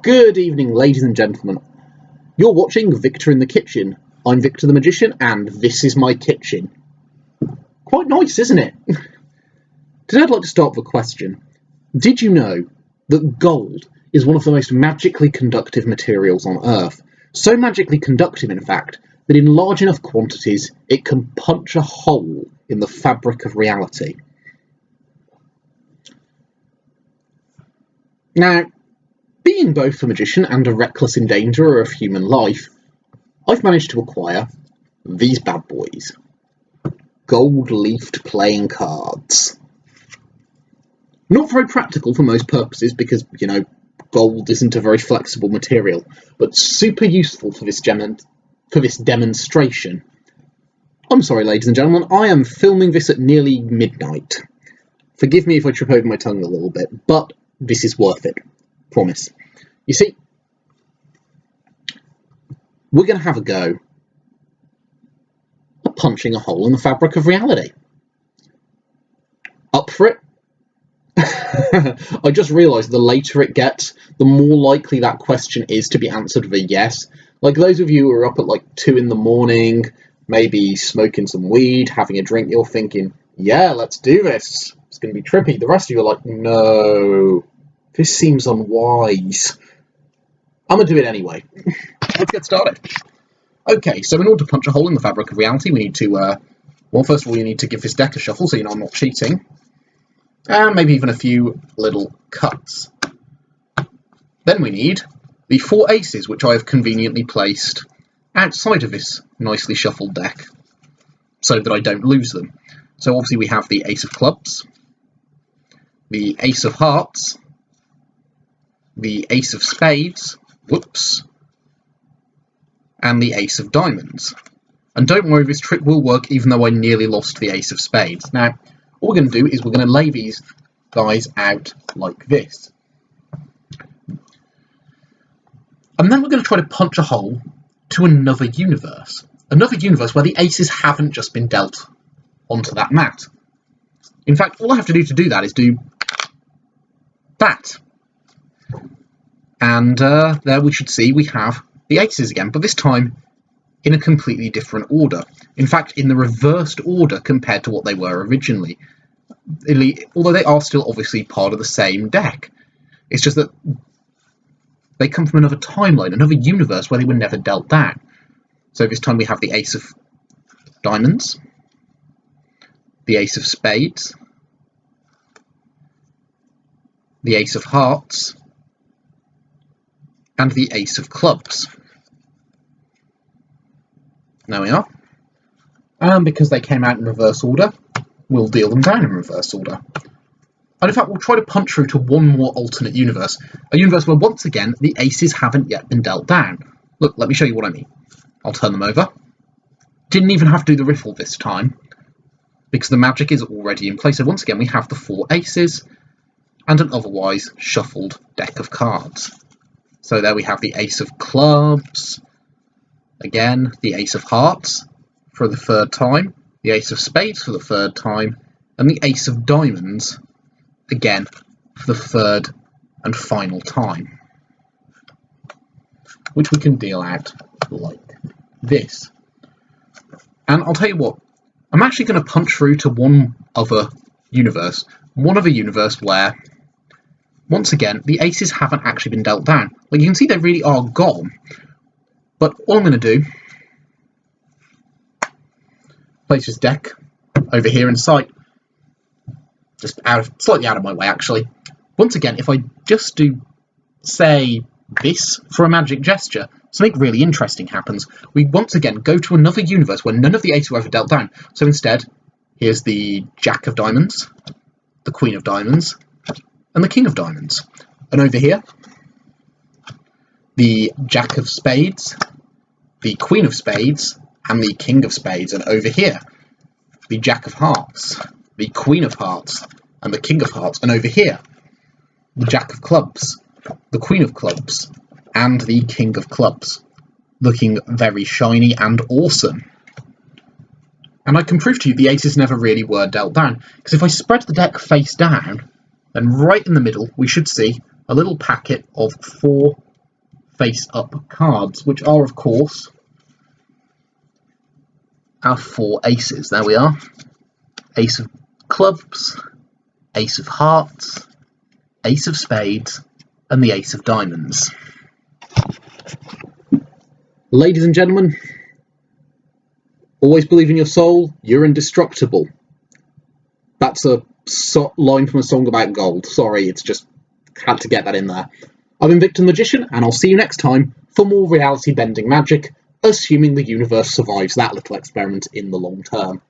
Good evening, ladies and gentlemen. You're watching Victor in the Kitchen. I'm Victor the Magician, and this is my kitchen. Quite nice, isn't it? Today I'd like to start with a question. Did you know that gold is one of the most magically conductive materials on Earth? So magically conductive, in fact, that in large enough quantities it can punch a hole in the fabric of reality. Now, being both a magician and a reckless endangerer of human life, I've managed to acquire these bad boys. Gold-leafed playing cards. Not very practical for most purposes because, gold isn't a very flexible material, but super useful for this demonstration. I'm sorry, ladies and gentlemen, I am filming this at nearly midnight. Forgive me if I trip over my tongue a little bit, but this is worth it. Promise. You see, we're going to have a go at punching a hole in the fabric of reality. Up for it? I just realised the later it gets, the more likely that question is to be answered with a yes. Like those of you who are up at like 2 in the morning, maybe smoking some weed, having a drink, you're thinking, yeah, let's do this. It's going to be trippy. The rest of you are like, no. This seems unwise. I'm going to do it anyway. Let's get started. Okay, so in order to punch a hole in the fabric of reality, we need to, well, first of all, you need to give this deck a shuffle so you know I'm not cheating. And maybe even a few little cuts. Then we need the 4 aces, which I have conveniently placed outside of this nicely shuffled deck so that I don't lose them. So obviously we have the ace of clubs, the ace of hearts, the ace of spades, whoops, and the ace of diamonds. And don't worry, this trick will work even though I nearly lost the ace of spades. Now, what we're going to do is we're going to lay these guys out like this. And then we're going to try to punch a hole to another universe. Another universe where the aces haven't just been dealt onto that mat. In fact, all I have to do that is do that. And there we should see we have the aces again, but this time in a completely different order. In fact, in the reversed order compared to what they were originally. Although they are still obviously part of the same deck. It's just that they come from another timeline, another universe where they were never dealt down. So this time we have the ace of diamonds, the ace of spades, the ace of hearts, and the ace of clubs. There we are. And because they came out in reverse order, we'll deal them down in reverse order. And in fact, we'll try to punch through to one more alternate universe. A universe where, once again, the aces haven't yet been dealt down. Look, let me show you what I mean. I'll turn them over. Didn't even have to do the riffle this time, because the magic is already in place. So once again, we have the 4 aces and an otherwise shuffled deck of cards. So there we have the ace of clubs, again, the ace of hearts for the 3rd time, the ace of spades for the 3rd time, and the ace of diamonds, again, for the 3rd and final time, which we can deal out like this. And I'll tell you what, I'm actually going to punch through to one other universe where, once again, the aces haven't actually been dealt down. Like, you can see they really are gone. But all I'm going to do, place this deck over here in sight, just slightly out of my way, actually. Once again, if I just do, say, this for a magic gesture, something really interesting happens. We once again go to another universe where none of the aces were ever dealt down. So instead, here's the Jack of Diamonds, the Queen of Diamonds, and the King of Diamonds. And over here, the Jack of Spades, the Queen of Spades, and the King of Spades. And over here, the Jack of Hearts, the Queen of Hearts, and the King of Hearts. And over here, the Jack of Clubs, the Queen of Clubs, and the King of Clubs. Looking very shiny and awesome. And I can prove to you the aces never really were dealt down, because if I spread the deck face down, then right in the middle we should see a little packet of 4 face-up cards, which are, of course, our 4 aces. There we are. Ace of clubs, ace of hearts, ace of spades, and the ace of diamonds. Ladies and gentlemen, always believe in your soul, you're indestructible. That's a line from a song about gold. Sorry, it's just had to get that in there. I've been Victor the Magician, and I'll see you next time for more reality-bending magic, assuming the universe survives that little experiment in the long term.